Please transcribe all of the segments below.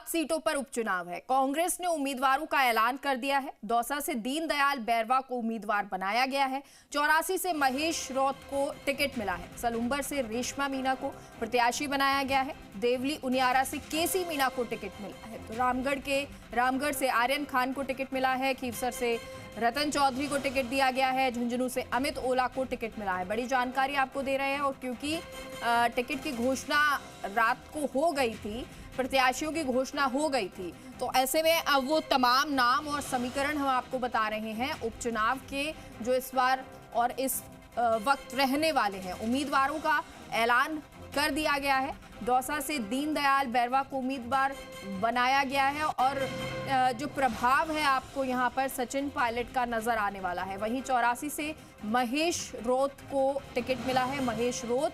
7 सीटों पर उपचुनाव है। कांग्रेस ने उम्मीदवारों का ऐलान कर दिया है। दौसा से दीनदयाल बैरवा को उम्मीदवार बनाया गया है। 84 से महेश रौत को टिकट मिला है। सलूम्बर से रेशमा मीणा को प्रत्याशी बनाया गया है। देवली उनियारा से केसी मीणा को टिकट मिला है। तो रामगढ़ से आर्यन खान को टिकट मिला है। खीवसर से रतन चौधरी को टिकट दिया गया है। झुंझुनू से अमित ओला को टिकट मिला है। बड़ी जानकारी आपको दे रहे हैं। और क्योंकि टिकट की घोषणा रात को हो गई थी, प्रत्याशियों की घोषणा हो गई थी, तो ऐसे में अब वो तमाम नाम और समीकरण हम आपको बता रहे हैं उपचुनाव के, जो इस बार और इस वक्त रहने वाले हैं। उम्मीदवारों का ऐलान कर दिया गया है। दौसा से दीनदयाल बैरवा को उम्मीदवार बनाया गया है और जो प्रभाव है आपको यहाँ पर सचिन पायलट का नजर आने वाला है। वहीं 84 से महेश रौत को टिकट मिला है। महेश रौत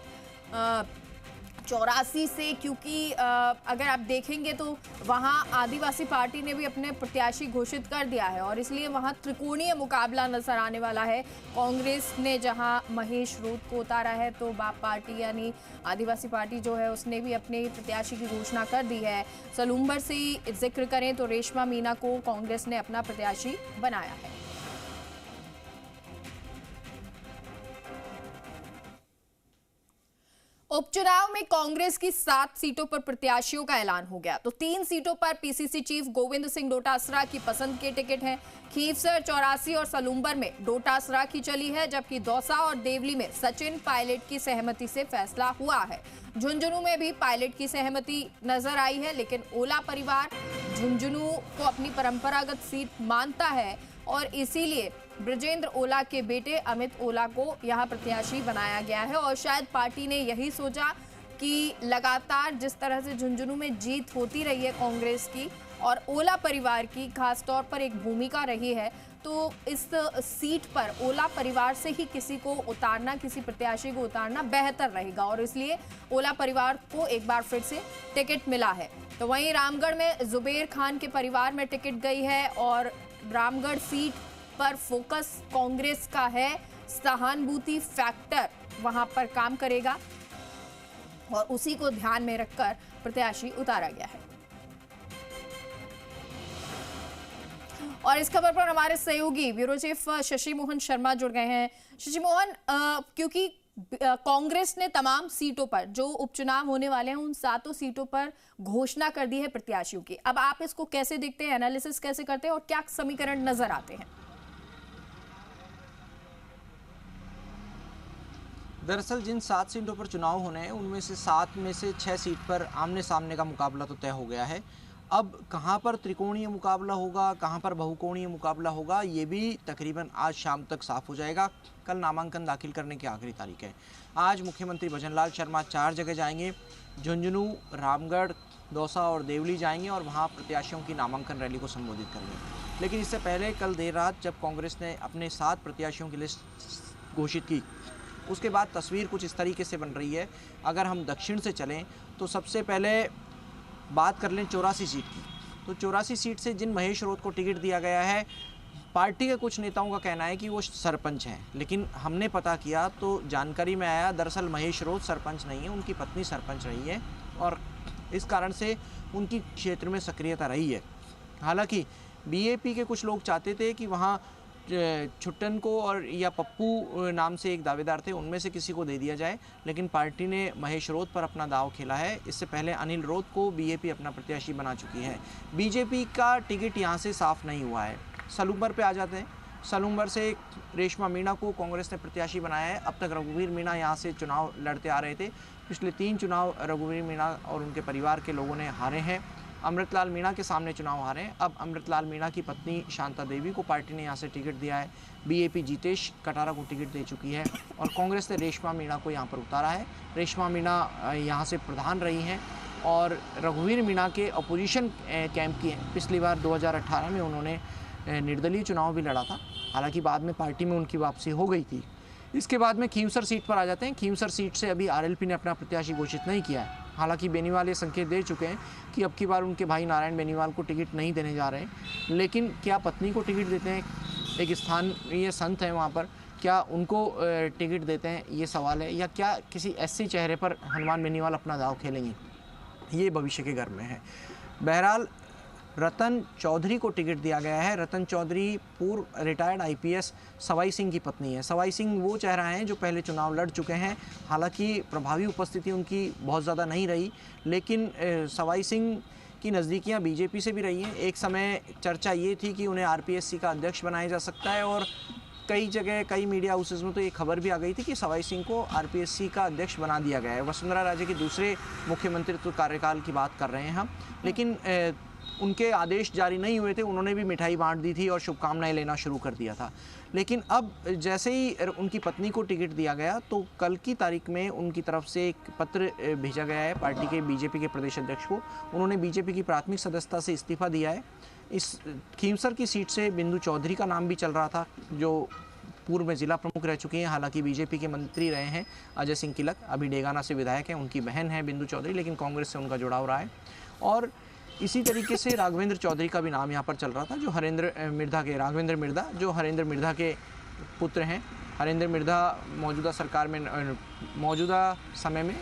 84 से, क्योंकि अगर आप देखेंगे तो वहाँ आदिवासी पार्टी ने भी अपने प्रत्याशी घोषित कर दिया है और इसलिए वहाँ त्रिकोणीय मुकाबला नजर आने वाला है। कांग्रेस ने जहाँ महेश रौत को उतारा है, तो बाप पार्टी यानी आदिवासी पार्टी जो है उसने भी अपने प्रत्याशी की घोषणा कर दी है। सलूम्बर से जिक्र करें तो रेशमा मीणा को कांग्रेस ने अपना प्रत्याशी बनाया है। उपचुनाव में कांग्रेस की 7 सीटों पर प्रत्याशियों का ऐलान हो गया। तो 3 सीटों पर पीसीसी चीफ गोविंद सिंह डोटासरा की पसंद के टिकट हैं। खीवसर, 84 और सलूम्बर में डोटासरा की चली है, जबकि दौसा और देवली में सचिन पायलट की सहमति से फैसला हुआ है। झुंझुनू में भी पायलट की सहमति नजर आई है, लेकिन ओला परिवार झुंझुनू को अपनी परंपरागत सीट मानता है और इसीलिए ब्रजेंद्र ओला के बेटे अमित ओला को यहां प्रत्याशी बनाया गया है। और शायद पार्टी ने यही सोचा कि लगातार जिस तरह से झुंझुनू में जीत होती रही है कांग्रेस की और ओला परिवार की खास तौर पर एक भूमिका रही है, तो इस सीट पर ओला परिवार से ही किसी को उतारना, किसी प्रत्याशी को उतारना बेहतर रहेगा और इसलिए ओला परिवार को एक बार फिर से टिकट मिला है। तो वहीं रामगढ़ में जुबेर खान के परिवार में टिकट गई है और रामगढ़ सीट पर फोकस कांग्रेस का है। सहानुभूति फैक्टर वहां पर काम करेगा और उसी को ध्यान में रखकर प्रत्याशी उतारा गया है। और इस खबर पर हमारे सहयोगी ब्यूरो चीफ शशि मोहन शर्मा जुड़ गए हैं। शशि मोहन, क्योंकि कांग्रेस ने तमाम सीटों पर जो उपचुनाव होने वाले हैं उन 7 सीटों पर घोषणा कर दी है प्रत्याशियों की, अब आप इसको कैसे देखते हैं, एनालिसिस कैसे करते हैं और क्या समीकरण नजर आते हैं? दरअसल जिन 7 सीटों पर चुनाव होने हैं उनमें से 7 में से 6 सीट पर आमने सामने का मुकाबला तो तय हो गया है। अब कहां पर त्रिकोणीय मुकाबला होगा, कहां पर बहुकोणीय मुकाबला होगा, ये भी तकरीबन आज शाम तक साफ हो जाएगा। कल नामांकन दाखिल करने की आखिरी तारीख है। आज मुख्यमंत्री भजनलाल शर्मा 4 जगह जाएंगे। झुंझुनू, रामगढ़, दौसा और देवली जाएंगे और वहां प्रत्याशियों की नामांकन रैली को संबोधित करेंगे। लेकिन इससे पहले कल देर रात जब कांग्रेस ने अपने 7 प्रत्याशियों की लिस्ट घोषित की, उसके बाद तस्वीर कुछ इस तरीके से बन रही है। अगर हम दक्षिण से चलें तो सबसे पहले बात कर लें 84 सीट की। तो 84 सीट से जिन महेश रौत को टिकट दिया गया है, पार्टी के कुछ नेताओं का कहना है कि वो सरपंच हैं, लेकिन हमने पता किया तो जानकारी में आया दरअसल महेश रौत सरपंच नहीं है, उनकी पत्नी सरपंच रही है और इस कारण से उनकी क्षेत्र में सक्रियता रही है। हालांकि बीएपी के कुछ लोग चाहते थे कि वहाँ छुट्टन को और या पप्पू नाम से एक दावेदार थे, उनमें से किसी को दे दिया जाए, लेकिन पार्टी ने महेश रौत पर अपना दाव खेला है। इससे पहले अनिल रौत को बीएपी अपना प्रत्याशी बना चुकी है। बीजेपी का टिकट यहाँ से साफ नहीं हुआ है। सलूम्बर पे आ जाते हैं। सलूम्बर से रेशमा मीणा को कांग्रेस ने प्रत्याशी बनाया है। अब तक रघुवीर मीणा यहाँ से चुनाव लड़ते आ रहे थे। पिछले 3 चुनाव रघुवीर मीणा और उनके परिवार के लोगों ने हारे हैं। अमृतलाल मीणा के सामने चुनाव हारे। अब अमृतलाल मीणा की पत्नी शांता देवी को पार्टी ने यहाँ से टिकट दिया है। बीएपी जीतेश कटारा को टिकट दे चुकी है और कांग्रेस ने रेशमा मीणा को यहाँ पर उतारा है। रेशमा मीणा यहाँ से प्रधान रही हैं और रघुवीर मीणा के अपोजिशन कैंप की हैं। पिछली बार 2018 में उन्होंने निर्दलीय चुनाव भी लड़ा था, हालांकि बाद में पार्टी में उनकी वापसी हो गई थी। इसके बाद में खीवसर सीट पर आ जाते हैं। खीवसर सीट से अभी आरएलपी ने अपना प्रत्याशी घोषित नहीं किया है। हालांकि बेनीवाल ये संकेत दे चुके हैं कि अब की बार उनके भाई नारायण बेनीवाल को टिकट नहीं देने जा रहे हैं, लेकिन क्या पत्नी को टिकट देते हैं? एक स्थानीय संत है वहाँ पर, क्या उनको टिकट देते हैं, ये सवाल है। या क्या किसी ऐसे चेहरे पर हनुमान बेनीवाल अपना दाव खेलेंगे, ये भविष्य के घर में है। बहरहाल रतन चौधरी को टिकट दिया गया है। रतन चौधरी पूर्व रिटायर्ड आईपीएस सवाई सिंह की पत्नी है। सवाई सिंह वो चेहरा हैं जो पहले चुनाव लड़ चुके हैं, हालांकि प्रभावी उपस्थिति उनकी बहुत ज़्यादा नहीं रही, लेकिन सवाई सिंह की नज़दीकियां बीजेपी से भी रही हैं। एक समय चर्चा ये थी कि उन्हें आरपीएससी का अध्यक्ष बनाया जा सकता है, और कई जगह कई मीडिया हाउसेज में तो ये खबर भी आ गई थी कि सवाई सिंह को आरपीएससी का अध्यक्ष बना दिया गया है। वसुंधरा राजे के दूसरे मुख्यमंत्रित्व कार्यकाल की बात कर रहे हैं हम, लेकिन उनके आदेश जारी नहीं हुए थे, उन्होंने भी मिठाई बांट दी थी और शुभकामनाएं लेना शुरू कर दिया था। लेकिन अब जैसे ही उनकी पत्नी को टिकट दिया गया तो कल की तारीख में उनकी तरफ से एक पत्र भेजा गया है पार्टी के बीजेपी के प्रदेश अध्यक्ष को। उन्होंने बीजेपी की प्राथमिक सदस्यता से इस्तीफा दिया है। इस खीमसर की सीट से बिंदु चौधरी का नाम भी चल रहा था, जो पूर्व में जिला प्रमुख रह चुकी हैं, हालांकि बीजेपी के मंत्री रहे हैं अजय सिंह किलक, अभी डेगाना से विधायक हैं, उनकी बहन है बिंदु चौधरी, लेकिन कांग्रेस से उनका जुड़ाव रहा है। और इसी तरीके से राघवेंद्र चौधरी का भी नाम यहाँ पर चल रहा था, जो राघवेंद्र मिर्धा जो हरेंद्र मिर्धा के पुत्र हैं। हरेंद्र मिर्धा मौजूदा सरकार में मौजूदा समय में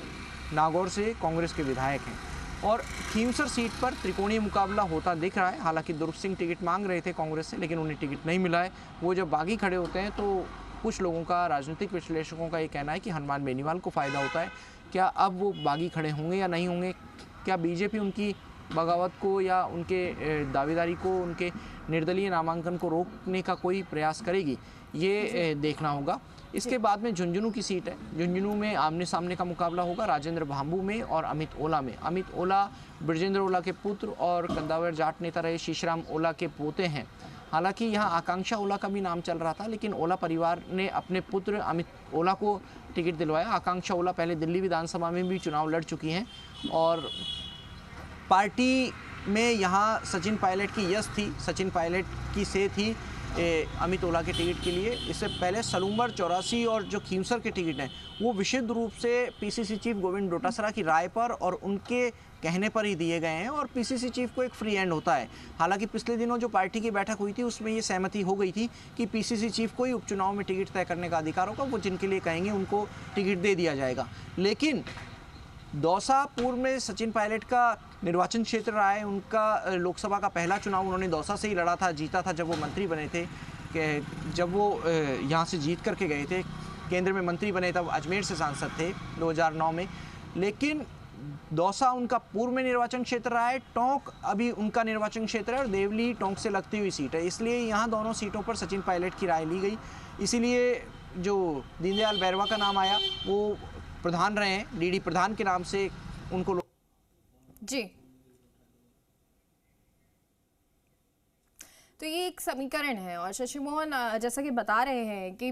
नागौर से कांग्रेस के विधायक हैं। और खीमसर सीट पर त्रिकोणीय मुकाबला होता दिख रहा है। हालांकि दुर्ग सिंह टिकट मांग रहे थे कांग्रेस से, लेकिन उन्हें टिकट नहीं मिला है। वो जब बागी खड़े होते हैं तो कुछ लोगों का, राजनीतिक विश्लेषकों का ये कहना है कि हनुमान बेनीवाल को फ़ायदा होता है। क्या अब वो बागी खड़े होंगे या नहीं होंगे? क्या बीजेपी उनकी बगावत को या उनके दावेदारी को, उनके निर्दलीय नामांकन को रोकने का कोई प्रयास करेगी? ये देखना होगा। इसके बाद में झुंझुनू की सीट है। झुंझुनू में आमने सामने का मुकाबला होगा राजेंद्र भांबू में और अमित ओला में। अमित ओला ब्रजेंद्र ओला के पुत्र और कंदावर जाट नेता रहे शीशराम ओला के पोते हैं। हालांकि यहाँ आकांक्षा ओला का भी नाम चल रहा था, लेकिन ओला परिवार ने अपने पुत्र अमित ओला को टिकट दिलवाया। आकांक्षा ओला पहले दिल्ली विधानसभा में भी चुनाव लड़ चुकी हैं और पार्टी में यहाँ सचिन पायलट की यश थी, सचिन पायलट की से थी अमित ओला के टिकट के लिए। इससे पहले सलूम्बर 84 और जो खीमसर के टिकट हैं वो विशुद्ध रूप से पीसीसी चीफ गोविंद डोटासरा की राय पर और उनके कहने पर ही दिए गए हैं, और पीसीसी चीफ को एक फ्री हैंड होता है। हालांकि पिछले दिनों जो पार्टी की बैठक हुई थी उसमें ये सहमति हो गई थी कि पीसीसी चीफ को ही उपचुनाव में टिकट तय करने का अधिकार होगा, वो जिनके लिए कहेंगे उनको टिकट दे दिया जाएगा। लेकिन दौसा पूर्व में सचिन पायलट का निर्वाचन क्षेत्र रहा है। उनका लोकसभा का पहला चुनाव उन्होंने दौसा से ही लड़ा था, जीता था जब वो मंत्री बने थे। जब वो यहाँ से जीत करके गए थे, केंद्र में मंत्री बने तब अजमेर से सांसद थे 2009 में। लेकिन दौसा उनका पूर्व में निर्वाचन क्षेत्र रहा है, टोंक अभी उनका निर्वाचन क्षेत्र है और देवली टोंक से लगती हुई सीट है। इसलिए यहाँ दोनों सीटों पर सचिन पायलट की राय ली गई। इसीलिए जो दीनदयाल बैरवा का नाम आया, वो प्रधान रहे हैं, डीडी प्रधान के नाम से उनको जी। तो ये एक समीकरण है और शशि मोहन जैसा कि बता रहे हैं कि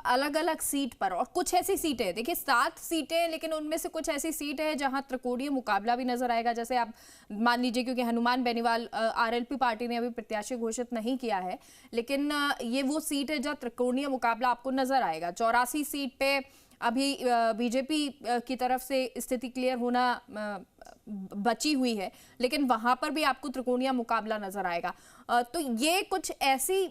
अलग अलग सीट पर, और कुछ ऐसी सीटें, देखिए 7 सीटें, लेकिन उनमें से कुछ ऐसी सीटें हैं जहां त्रिकोणीय मुकाबला भी नजर आएगा। जैसे आप मान लीजिए, क्योंकि हनुमान बेनीवाल आरएलपी पार्टी ने अभी प्रत्याशी घोषित नहीं किया है, लेकिन ये वो सीट है जहां त्रिकोणीय मुकाबला आपको नजर आएगा। 84 सीट पे अभी बीजेपी की तरफ से स्थिति क्लियर होना बची हुई है, लेकिन वहां पर भी आपको त्रिकोणीय मुकाबला नजर आएगा। तो ये कुछ ऐसी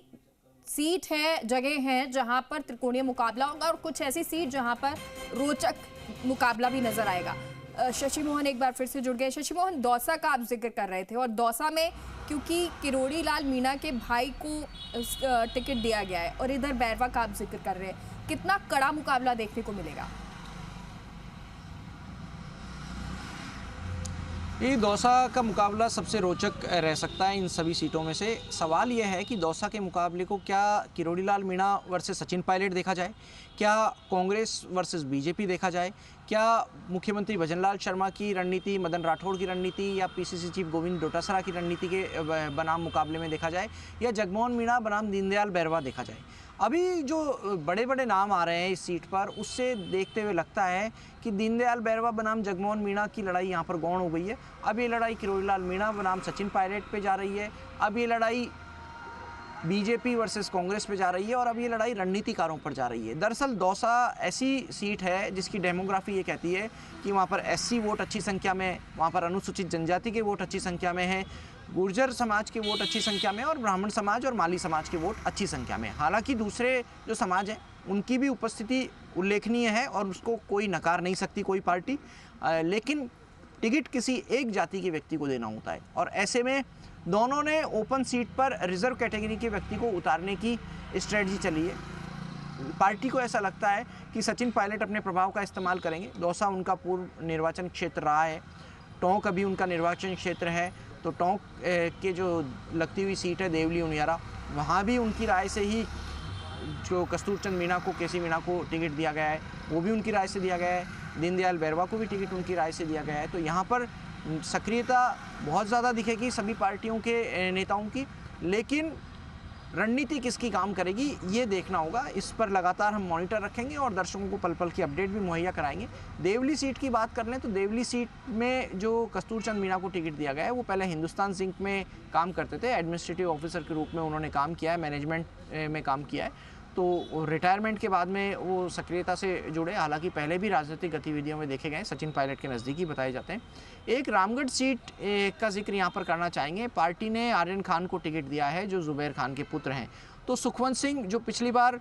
सीट है, जगह हैं जहां पर त्रिकोणीय मुकाबला होगा, और कुछ ऐसी सीट जहां पर रोचक मुकाबला भी नजर आएगा। शशि मोहन एक बार फिर से जुड़ गए। शशि मोहन, दौसा का आप जिक्र कर रहे थे, और दौसा में क्योंकि किरोड़ी लाल मीणा के भाई को टिकट दिया गया है और इधर बैरवा का आप जिक्र कर रहे हैं, कितना कड़ा मुकाबला देखने को मिलेगा? ये दौसा का मुकाबला सबसे रोचक रह सकता है इन सभी सीटों में से। सवाल यह है कि दौसा के मुकाबले को क्या किरोड़ी लाल मीणा वर्सेस सचिन पायलट देखा जाए, क्या कांग्रेस वर्सेस बीजेपी देखा जाए, क्या मुख्यमंत्री भजनलाल शर्मा की रणनीति, मदन राठौड़ की रणनीति, या पीसीसी चीफ गोविंद डोटासरा की रणनीति के बनाम मुकाबले में देखा जाए, या जगमोहन मीणा बनाम दीनदयाल बैरवा देखा जाए। अभी जो बड़े बड़े नाम आ रहे हैं इस सीट पर, उससे देखते हुए लगता है कि दीनदयाल बैरवा बनाम जगमोहन मीणा की लड़ाई यहाँ पर गौण हो गई है। अब ये लड़ाई किरोड़ी लाल मीणा बनाम सचिन पायलट पे जा रही है, अब ये लड़ाई बीजेपी वर्सेस कांग्रेस पे जा रही है, और अब ये लड़ाई रणनीतिकारों पर जा रही है। दरअसल दौसा ऐसी सीट है जिसकी डेमोग्राफी ये कहती है कि वहाँ पर एससी वोट अच्छी संख्या में, वहाँ पर अनुसूचित जनजाति के वोट अच्छी संख्या में हैं, गुर्जर समाज के वोट अच्छी संख्या में, और ब्राह्मण समाज और माली समाज के वोट अच्छी संख्या में। हालांकि दूसरे जो समाज हैं उनकी भी उपस्थिति उल्लेखनीय है और उसको कोई नकार नहीं सकती कोई पार्टी, लेकिन टिकट किसी एक जाति के व्यक्ति को देना होता है। और ऐसे में दोनों ने ओपन सीट पर रिजर्व कैटेगरी के व्यक्ति को उतारने की स्ट्रेटजी चली है। पार्टी को ऐसा लगता है कि सचिन पायलट अपने प्रभाव का इस्तेमाल करेंगे। दौसा उनका पूर्व निर्वाचन क्षेत्र रहा है, टोंक अभी उनका निर्वाचन क्षेत्र है, तो टोंक के जो लगती हुई सीट है देवली उनियारा, वहाँ भी उनकी राय से ही जो कस्तूरचंद मीणा को, केसी मीणा को टिकट दिया गया है, वो भी उनकी राय से दिया गया है। दीनदयाल बैरवा को भी टिकट उनकी राय से दिया गया है। तो यहाँ पर सक्रियता बहुत ज़्यादा दिखेगी सभी पार्टियों के नेताओं की, लेकिन रणनीति किसकी काम करेगी ये देखना होगा। इस पर लगातार हम मॉनिटर रखेंगे और दर्शकों को पल पल की अपडेट भी मुहैया कराएंगे। देवली सीट की बात कर लें तो देवली सीट में जो कस्तूरचंद मीणा को टिकट दिया गया है वो पहले हिंदुस्तान जिंक में काम करते थे, एडमिनिस्ट्रेटिव ऑफिसर के रूप में उन्होंने काम किया है, मैनेजमेंट में काम किया है। तो रिटायरमेंट के बाद में वो सक्रियता से जुड़े, हालांकि पहले भी राजनीतिक गतिविधियों में देखे गए, सचिन पायलट के नज़दीकी बताए जाते हैं। एक रामगढ़ सीट का जिक्र यहाँ पर करना चाहेंगे। पार्टी ने आर्यन खान को टिकट दिया है जो जुबैर खान के पुत्र हैं। तो सुखवंत सिंह जो पिछली बार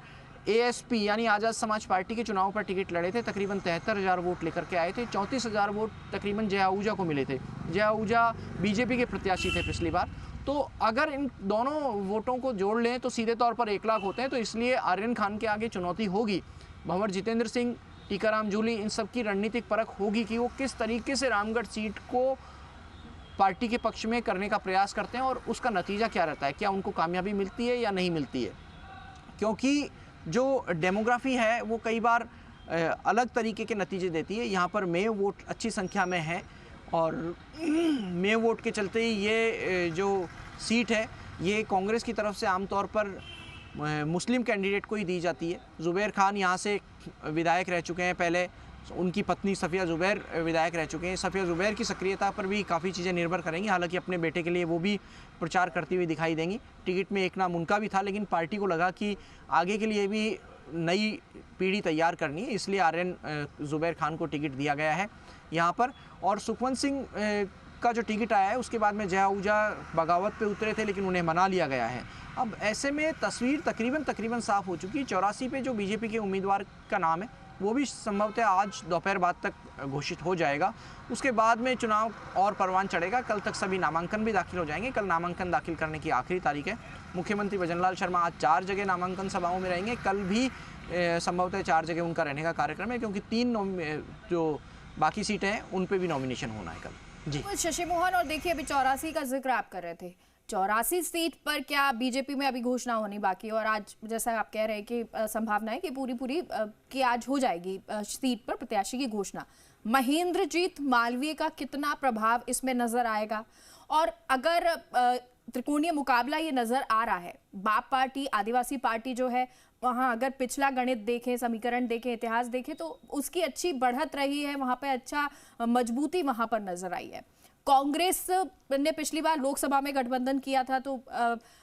ASP यानी आज़ाद समाज पार्टी के चुनाव पर टिकट लड़े थे, तकरीबन 73,000 वोट लेकर के आए थे। 34,000 वोट तकरीबन जया आहूजा को मिले थे। जया आहूजा बीजेपी के प्रत्याशी थे पिछली बार। तो अगर इन दोनों वोटों को जोड़ लें तो सीधे तौर पर 1 लाख होते हैं। तो इसलिए आर्यन खान के आगे चुनौती होगी। भंवर जितेंद्र सिंह, टीकाराम जूली, इन सब की रणनीतिक परख होगी कि वो किस तरीके से रामगढ़ सीट को पार्टी के पक्ष में करने का प्रयास करते हैं और उसका नतीजा क्या रहता है, क्या उनको कामयाबी मिलती है या नहीं मिलती है। क्योंकि जो डेमोग्राफी है वो कई बार अलग तरीके के नतीजे देती है। यहाँ पर मेव वोट अच्छी संख्या में है और मेव वोट के चलते ही ये जो सीट है ये कांग्रेस की तरफ से आमतौर पर मुस्लिम कैंडिडेट को ही दी जाती है। जुबैर खान यहाँ से विधायक रह चुके हैं, पहले उनकी पत्नी सफ़िया ज़ुबैर विधायक रह चुके हैं। सफ़िया ज़ुबैर की सक्रियता पर भी काफ़ी चीज़ें निर्भर करेंगी। हालांकि अपने बेटे के लिए वो भी प्रचार करती हुई दिखाई देंगी। टिकट में एक नाम उनका भी था, लेकिन पार्टी को लगा कि आगे के लिए भी नई पीढ़ी तैयार करनी है, इसलिए आर्यन ज़ुबैर खान को टिकट दिया गया है यहाँ पर। और सुखवंत सिंह का जो टिकट आया है उसके बाद में जया आहूजा बगावत पे उतरे थे, लेकिन उन्हें मना लिया गया है। अब ऐसे में तस्वीर तकरीबन साफ़ हो चुकी है। 84 पे जो बीजेपी के उम्मीदवार का नाम है वो भी संभवतः आज दोपहर बाद तक घोषित हो जाएगा। उसके बाद में चुनाव और परवान चढ़ेगा। कल तक सभी नामांकन भी दाखिल हो जाएंगे। कल नामांकन दाखिल करने की आखिरी तारीख है। मुख्यमंत्री भजनलाल शर्मा आज 4 जगह नामांकन सभाओं में रहेंगे। कल भी संभवतः 4 जगह उनका रहने का कार्यक्रम है, क्योंकि 3 जो बाकी सीटें हैं उन पर भी नॉमिनेशन होना है कल। जी शशि मोहन, और देखिए अभी 84 का जिक्र आप कर रहे थे, 84 सीट पर क्या बीजेपी में अभी घोषणा होनी बाकी है? और आज जैसा आप कह रहे हैं कि संभावना है कि पूरी कि आज हो जाएगी सीट पर प्रत्याशी की घोषणा। महेंद्रजीत मालवीय का कितना प्रभाव इसमें नजर आएगा? और अगर त्रिकोणीय मुकाबला ये नजर आ रहा है, बाप पार्टी आदिवासी पार्टी जो है वहाँ अगर पिछला गणित देखें, समीकरण देखें, इतिहास देखें तो उसकी अच्छी बढ़त रही है, वहाँ पे अच्छा मजबूती वहाँ पर नजर आई है। कांग्रेस ने पिछली बार लोकसभा में गठबंधन किया था तो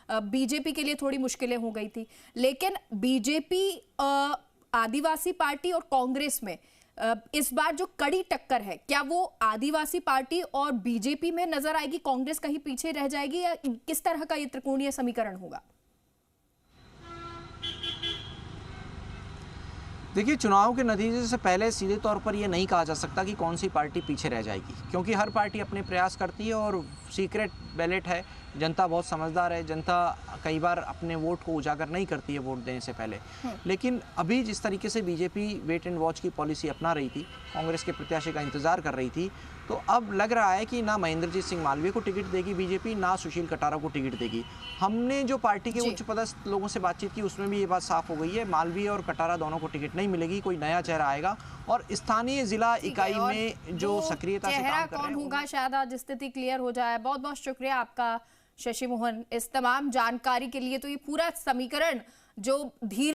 बीजेपी के लिए थोड़ी मुश्किलें हो गई थी, लेकिन बीजेपी आदिवासी पार्टी और कांग्रेस में इस बार जो कड़ी टक्कर है, क्या वो आदिवासी पार्टी और बीजेपी में नजर आएगी? कांग्रेस कहीं पीछे रह जाएगी या किस तरह का ये त्रिकोणीय समीकरण होगा? देखिए, चुनाव के नतीजे से पहले सीधे तौर पर यह नहीं कहा जा सकता कि कौन सी पार्टी पीछे रह जाएगी, क्योंकि हर पार्टी अपने प्रयास करती है और सीक्रेट बैलेट है। जनता बहुत समझदार है। जनता कई बार अपने वोट को उजागर नहीं करती है वोट देने से पहले। लेकिन अभी जिस तरीके से बीजेपी वेट एंड वॉच की पॉलिसी अपना रही थी, कांग्रेस के प्रत्याशी का इंतजार कर रही थी, तो अब लग रहा है कि ना महेंद्रजीत सिंह मालवीय को टिकट देगी बीजेपी, ना सुशील कटारा को टिकट देगी। हमने जो पार्टी के उच्च पदस्थ लोगों से बातचीत की उसमें भी ये बात साफ हो गई है, मालवीय और कटारा दोनों को टिकट नहीं मिलेगी, कोई नया चेहरा आएगा। और स्थानीय जिला इकाई में जो सक्रियता से काम कर रहे हैं, कौन होगा, शायद आज स्थिति क्लियर हो जाए। बहुत बहुत शुक्रिया आपका शशि मोहन इस तमाम जानकारी के लिए। तो ये पूरा समीकरण जो धीरे